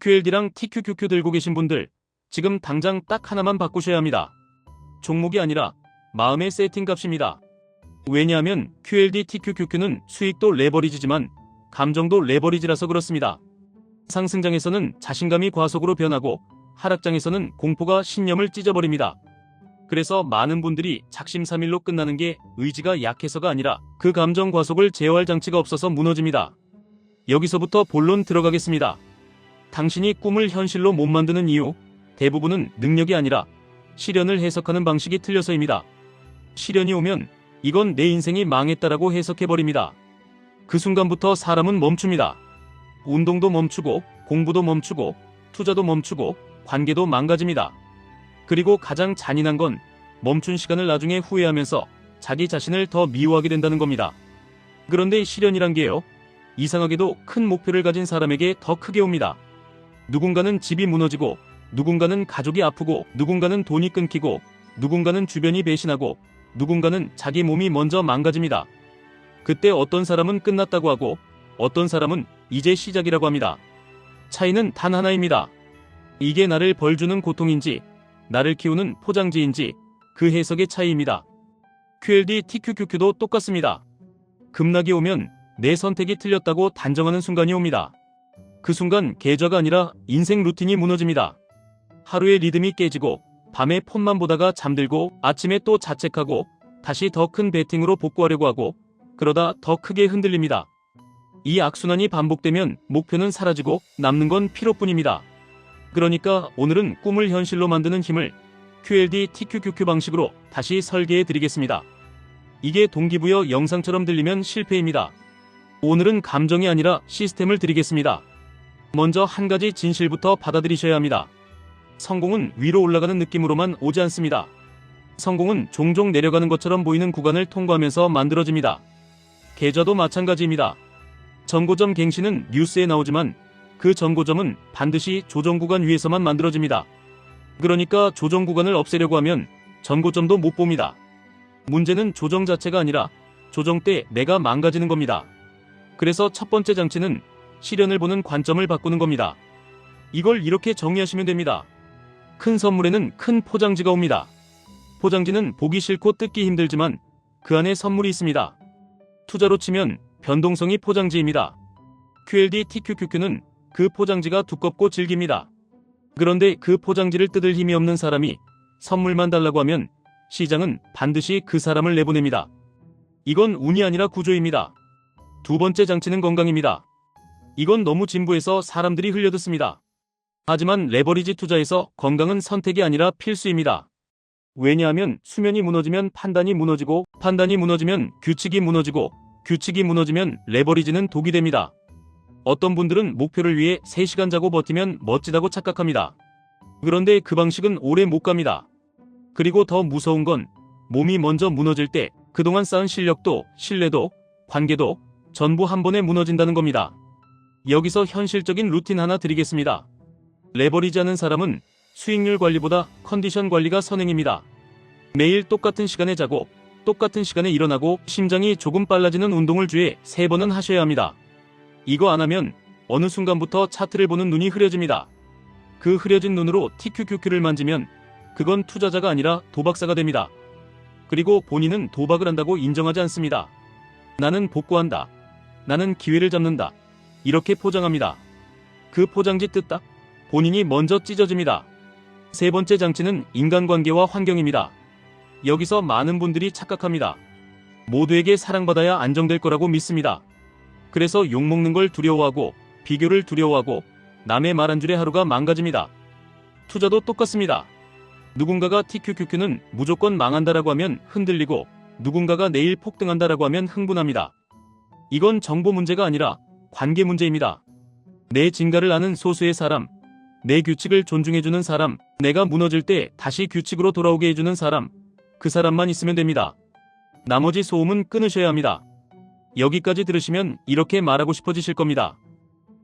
QLD랑 TQQQ 들고 계신 분들, 지금 당장 딱 하나만 바꾸셔야 합니다. 종목이 아니라 마음의 세팅값입니다. 왜냐하면 QLD, TQQQ는 수익도 레버리지지만 감정도 레버리지라서 그렇습니다. 상승장에서는 자신감이 과속으로 변하고 하락장에서는 공포가 신념을 찢어버립니다. 그래서 많은 분들이 작심삼일로 끝나는 게 의지가 약해서가 아니라 그 감정 과속을 제어할 장치가 없어서 무너집니다. 여기서부터 본론 들어가겠습니다. 당신이 꿈을 현실로 못 만드는 이유, 대부분은 능력이 아니라 시련을 해석하는 방식이 틀려서입니다. 시련이 오면 이건 내 인생이 망했다라고 해석해버립니다. 그 순간부터 사람은 멈춥니다. 운동도 멈추고 공부도 멈추고 투자도 멈추고 관계도 망가집니다. 그리고 가장 잔인한 건 멈춘 시간을 나중에 후회하면서 자기 자신을 더 미워하게 된다는 겁니다. 그런데 시련이란 게요, 이상하게도 큰 목표를 가진 사람에게 더 크게 옵니다. 누군가는 집이 무너지고, 누군가는 가족이 아프고, 누군가는 돈이 끊기고, 누군가는 주변이 배신하고, 누군가는 자기 몸이 먼저 망가집니다. 그때 어떤 사람은 끝났다고 하고 어떤 사람은 이제 시작이라고 합니다. 차이는 단 하나입니다. 이게 나를 벌주는 고통인지 나를 키우는 포장지인지 그 해석의 차이입니다. QLD, TQQQ도 똑같습니다. 급락이 오면 내 선택이 틀렸다고 단정하는 순간이 옵니다. 그 순간 계좌가 아니라 인생 루틴이 무너집니다. 하루의 리듬이 깨지고 밤에 폰만 보다가 잠들고 아침에 또 자책하고 다시 더 큰 베팅으로 복구하려고 하고 그러다 더 크게 흔들립니다. 이 악순환이 반복되면 목표는 사라지고 남는 건 피로뿐입니다. 그러니까 오늘은 꿈을 현실로 만드는 힘을 QLD, TQQQ 방식으로 다시 설계해 드리겠습니다. 이게 동기부여 영상처럼 들리면 실패입니다. 오늘은 감정이 아니라 시스템을 드리겠습니다. 먼저 한 가지 진실부터 받아들이셔야 합니다. 성공은 위로 올라가는 느낌으로만 오지 않습니다. 성공은 종종 내려가는 것처럼 보이는 구간을 통과하면서 만들어집니다. 계좌도 마찬가지입니다. 전고점 갱신은 뉴스에 나오지만 그 전고점은 반드시 조정 구간 위에서만 만들어집니다. 그러니까 조정 구간을 없애려고 하면 전고점도 못 봅니다. 문제는 조정 자체가 아니라 조정 때 내가 망가지는 겁니다. 그래서 첫 번째 장치는 시련을 보는 관점을 바꾸는 겁니다. 이걸 이렇게 정리하시면 됩니다. 큰 선물에는 큰 포장지가 옵니다. 포장지는 보기 싫고 뜯기 힘들지만 그 안에 선물이 있습니다. 투자로 치면 변동성이 포장지입니다. QLD, TQQQ는 그 포장지가 두껍고 질깁니다. 그런데 그 포장지를 뜯을 힘이 없는 사람이 선물만 달라고 하면 시장은 반드시 그 사람을 내보냅니다. 이건 운이 아니라 구조입니다. 두 번째 장치는 건강입니다. 이건 너무 진부해서 사람들이 흘려듣습니다. 하지만 레버리지 투자에서 건강은 선택이 아니라 필수입니다. 왜냐하면 수면이 무너지면 판단이 무너지고 판단이 무너지면 규칙이 무너지고 규칙이 무너지면 레버리지는 독이 됩니다. 어떤 분들은 목표를 위해 3시간 자고 버티면 멋지다고 착각합니다. 그런데 그 방식은 오래 못 갑니다. 그리고 더 무서운 건 몸이 먼저 무너질 때 그동안 쌓은 실력도 신뢰도 관계도 전부 한 번에 무너진다는 겁니다. 여기서 현실적인 루틴 하나 드리겠습니다. 레버리지 하는 사람은 수익률 관리보다 컨디션 관리가 선행입니다. 매일 똑같은 시간에 자고 똑같은 시간에 일어나고 심장이 조금 빨라지는 운동을 주에 3번은 하셔야 합니다. 이거 안 하면 어느 순간부터 차트를 보는 눈이 흐려집니다. 그 흐려진 눈으로 TQQQ를 만지면 그건 투자자가 아니라 도박사가 됩니다. 그리고 본인은 도박을 한다고 인정하지 않습니다. 나는 복구한다. 나는 기회를 잡는다. 이렇게 포장합니다. 그 포장지 뜯다 본인이 먼저 찢어집니다. 세 번째 장치는 인간관계와 환경입니다. 여기서 많은 분들이 착각합니다. 모두에게 사랑받아야 안정될 거라고 믿습니다. 그래서 욕먹는 걸 두려워하고 비교를 두려워하고 남의 말 한 줄에 하루가 망가집니다. 투자도 똑같습니다. 누군가가 TQQQ는 무조건 망한다라고 하면 흔들리고 누군가가 내일 폭등한다라고 하면 흥분합니다. 이건 정보 문제가 아니라 관계 문제입니다. 내 진가를 아는 소수의 사람, 내 규칙을 존중해주는 사람, 내가 무너질 때 다시 규칙으로 돌아오게 해주는 사람, 그 사람만 있으면 됩니다. 나머지 소음은 끊으셔야 합니다. 여기까지 들으시면 이렇게 말하고 싶어지실 겁니다.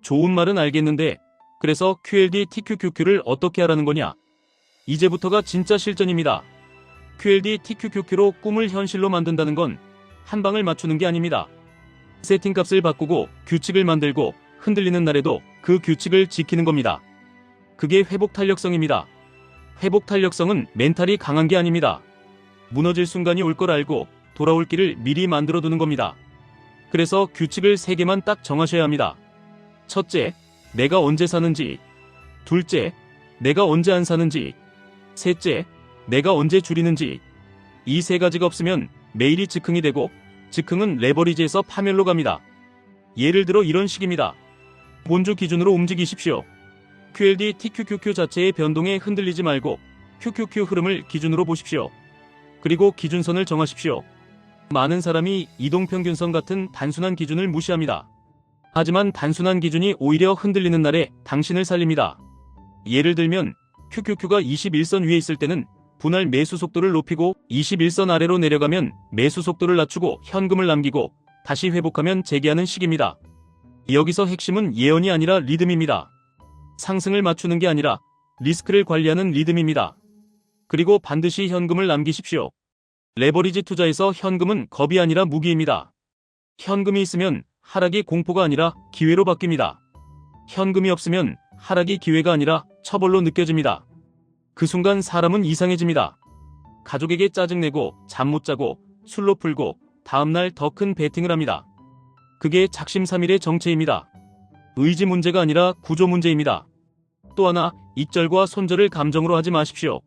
좋은 말은 알겠는데 그래서 QLD, TQQQ를 어떻게 하라는 거냐? 이제부터가 진짜 실전입니다. QLD, TQQQ로 꿈을 현실로 만든다는 건 한 방을 맞추는 게 아닙니다. 세팅값을 바꾸고 규칙을 만들고 흔들리는 날에도 그 규칙을 지키는 겁니다. 그게 회복 탄력성입니다. 회복 탄력성은 멘탈이 강한 게 아닙니다. 무너질 순간이 올 걸 알고 돌아올 길을 미리 만들어 두는 겁니다. 그래서 규칙을 3개만 딱 정하셔야 합니다. 첫째, 내가 언제 사는지. 둘째, 내가 언제 안 사는지. 셋째, 내가 언제 줄이는지. 이 3가지가 없으면 매일이 즉흥이 되고 즉흥은 레버리지에서 파멸로 갑니다. 예를 들어 이런 식입니다. 본주 기준으로 움직이십시오. QLD TQQQ 자체의 변동에 흔들리지 말고 QQQ 흐름을 기준으로 보십시오. 그리고 기준선을 정하십시오. 많은 사람이 이동평균선 같은 단순한 기준을 무시합니다. 하지만 단순한 기준이 오히려 흔들리는 날에 당신을 살립니다. 예를 들면 QQQ가 21선 위에 있을 때는 분할 매수 속도를 높이고 21선 아래로 내려가면 매수 속도를 낮추고 현금을 남기고 다시 회복하면 재기하는 식입니다. 여기서 핵심은 예언이 아니라 리듬입니다. 상승을 맞추는 게 아니라 리스크를 관리하는 리듬입니다. 그리고 반드시 현금을 남기십시오. 레버리지 투자에서 현금은 겁이 아니라 무기입니다. 현금이 있으면 하락이 공포가 아니라 기회로 바뀝니다. 현금이 없으면 하락이 기회가 아니라 처벌로 느껴집니다. 그 순간 사람은 이상해집니다. 가족에게 짜증내고 잠 못 자고 술로 풀고 다음날 더 큰 베팅을 합니다. 그게 작심삼일의 정체입니다. 의지 문제가 아니라 구조 문제입니다. 또 하나, 익절과 손절을 감정으로 하지 마십시오.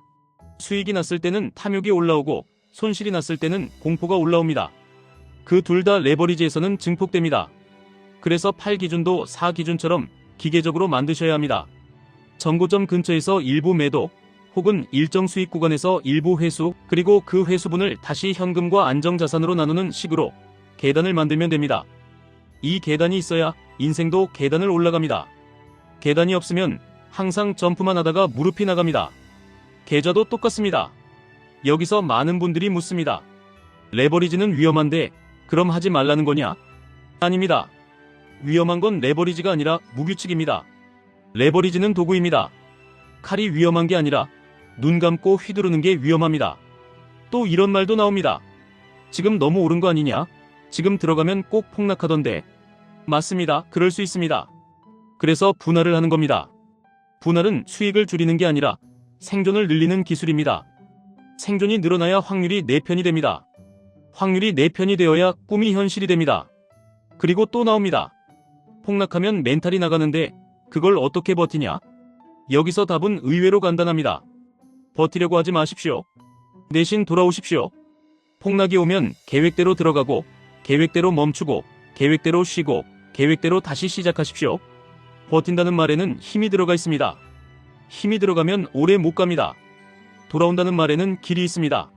수익이 났을 때는 탐욕이 올라오고 손실이 났을 때는 공포가 올라옵니다. 그 둘 다 레버리지에서는 증폭됩니다. 그래서 8기준도 4기준처럼 기계적으로 만드셔야 합니다. 정고점 근처에서 일부 매도 혹은 일정 수익 구간에서 일부 회수, 그리고 그 회수분을 다시 현금과 안정자산으로 나누는 식으로 계단을 만들면 됩니다. 이 계단이 있어야 인생도 계단을 올라갑니다. 계단이 없으면 항상 점프만 하다가 무릎이 나갑니다. 계좌도 똑같습니다. 여기서 많은 분들이 묻습니다. 레버리지는 위험한데 그럼 하지 말라는 거냐? 아닙니다. 위험한 건 레버리지가 아니라 무규칙입니다. 레버리지는 도구입니다. 칼이 위험한 게 아니라 눈 감고 휘두르는 게 위험합니다. 또 이런 말도 나옵니다. 지금 너무 오른 거 아니냐? 지금 들어가면 꼭 폭락하던데. 맞습니다. 그럴 수 있습니다. 그래서 분할을 하는 겁니다. 분할은 수익을 줄이는 게 아니라 생존을 늘리는 기술입니다. 생존이 늘어나야 확률이 4편이 됩니다. 확률이 4편이 되어야 꿈이 현실이 됩니다. 그리고 또 나옵니다. 폭락하면 멘탈이 나가는데 그걸 어떻게 버티냐? 여기서 답은 의외로 간단합니다. 버티려고 하지 마십시오. 대신 돌아오십시오. 폭락이 오면 계획대로 들어가고 계획대로 멈추고 계획대로 쉬고 계획대로 다시 시작하십시오. 버틴다는 말에는 힘이 들어가 있습니다. 힘이 들어가면 오래 못 갑니다. 돌아온다는 말에는 길이 있습니다.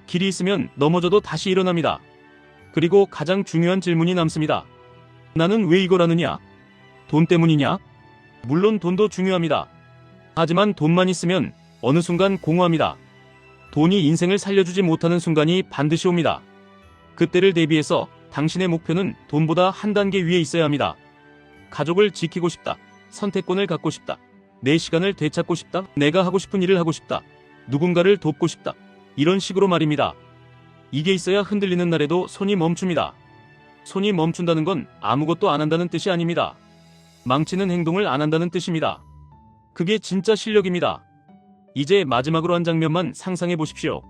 길이 있으면 넘어져도 다시 일어납니다. 그리고 가장 중요한 질문이 남습니다. 나는 왜 이걸 하느냐? 돈 때문이냐? 물론 돈도 중요합니다. 하지만 돈만 있으면 어느 순간 공허합니다. 돈이 인생을 살려주지 못하는 순간이 반드시 옵니다. 그때를 대비해서 당신의 목표는 돈보다 한 단계 위에 있어야 합니다. 가족을 지키고 싶다. 선택권을 갖고 싶다. 내 시간을 되찾고 싶다. 내가 하고 싶은 일을 하고 싶다. 누군가를 돕고 싶다. 이런 식으로 말입니다. 이게 있어야 흔들리는 날에도 손이 멈춥니다. 손이 멈춘다는 건 아무것도 안 한다는 뜻이 아닙니다. 망치는 행동을 안 한다는 뜻입니다. 그게 진짜 실력입니다. 이제 마지막으로 한 장면만 상상해 보십시오.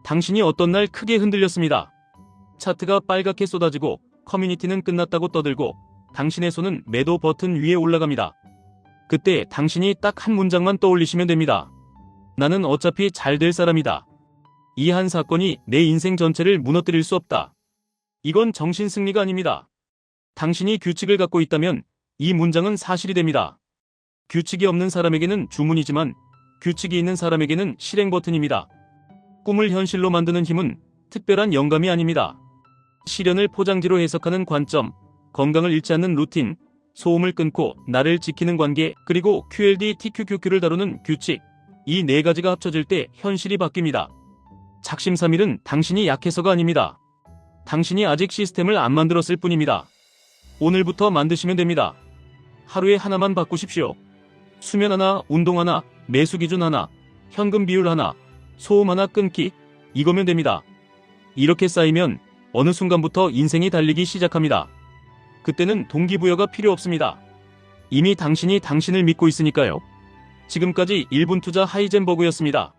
당신이 어떤 날 크게 흔들렸습니다. 차트가 빨갛게 쏟아지고 커뮤니티는 끝났다고 떠들고 당신의 손은 매도 버튼 위에 올라갑니다. 그때 당신이 딱 한 문장만 떠올리시면 됩니다. 나는 어차피 잘 될 사람이다. 이 한 사건이 내 인생 전체를 무너뜨릴 수 없다. 이건 정신승리가 아닙니다. 당신이 규칙을 갖고 있다면 이 문장은 사실이 됩니다. 규칙이 없는 사람에게는 주문이지만 규칙이 있는 사람에게는 실행 버튼입니다. 꿈을 현실로 만드는 힘은 특별한 영감이 아닙니다. 시련을 포장지로 해석하는 관점, 건강을 잃지 않는 루틴, 소음을 끊고 나를 지키는 관계, 그리고 QLD TQQQ를 다루는 규칙, 이 4가지가 합쳐질 때 현실이 바뀝니다. 작심삼일은 당신이 약해서가 아닙니다. 당신이 아직 시스템을 안 만들었을 뿐입니다. 오늘부터 만드시면 됩니다. 하루에 하나만 바꾸십시오. 수면 하나, 운동 하나, 매수 기준 하나, 현금 비율 하나, 소음 하나 끊기, 이거면 됩니다. 이렇게 쌓이면 어느 순간부터 인생이 달리기 시작합니다. 그때는 동기부여가 필요 없습니다. 이미 당신이 당신을 믿고 있으니까요. 지금까지 1분 투자 하이젠버그였습니다.